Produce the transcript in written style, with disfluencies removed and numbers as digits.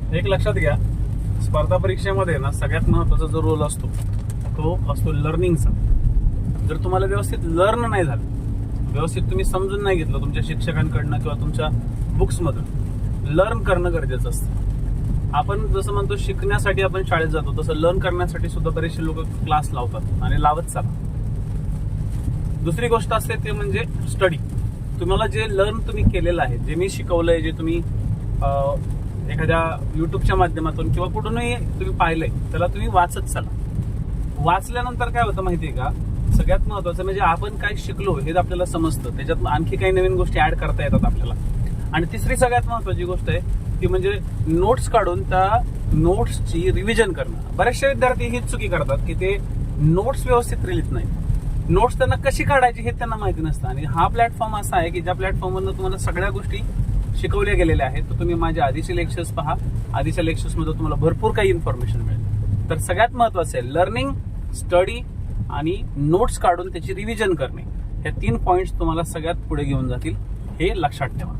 एक लक्षात घ्या, स्पर्धा परीक्षेमध्ये ना सगळ्यात महत्वाचा जो रोल असतो तो असतो लर्निंगचा. जर तुम्हाला व्यवस्थित लर्न नाही झालं, व्यवस्थित तुम्ही समजून नाही घेतलं तुमच्या शिक्षकांकडनं किंवा तुमच्या बुक्समधून, लर्न करणं गरजेचं असतं. आपण जसं म्हणतो शिकण्यासाठी आपण शाळेत जातो, तसं लर्न करण्यासाठी सुद्धा बरेचसे लोक क्लास लावतात आणि लावत चालतात. दुसरी गोष्ट असते ते म्हणजे स्टडी. तुम्हाला जे लर्न तुम्ही केलेलं आहे, जे मी शिकवलंय, जे तुम्ही एखाद्या युट्यूबच्या माध्यमातून किंवा कुठूनही तुम्ही पाहिलंय, त्याला तुम्ही वाचत चला. वाचल्यानंतर काय होतं माहितीये का, सगळ्यात महत्वाचं म्हणजे आपण काय शिकलो हे आपल्याला समजतं, त्याच्यात आणखी काही नवीन गोष्टी ऍड करता येतात आपल्याला. आणि तिसरी सगळ्यात महत्वाची गोष्ट आहे ती म्हणजे नोट्स काढून त्या नोट्सची रिव्हिजन करणं. बरेचसे विद्यार्थी हीच चुकी करतात की ते नोट्स व्यवस्थित लिहित नाही. नोट्स त्यांना कशी काढायची हे त्यांना माहिती नसतं. आणि हा प्लॅटफॉर्म असा आहे की ज्या प्लॅटफॉर्मवरनं तुम्हाला सगळ्या गोष्टी शिकवल्या गेलेल्या आहेत. तर तुम्ही माझे आधीचे लेक्चर्स पहा, आधीच्या लेक्चर्समध्ये तुम्हाला भरपूर काही इन्फॉर्मेशन मिळेल. तर सगळ्यात महत्वाचं आहे लर्निंग, स्टडी आणि नोट्स काढून त्याची रिव्हिजन करणे. हे 3 पॉइंट्स तुम्हाला सगळ्यात पुढे घेऊन जातील, हे लक्षात ठेवा.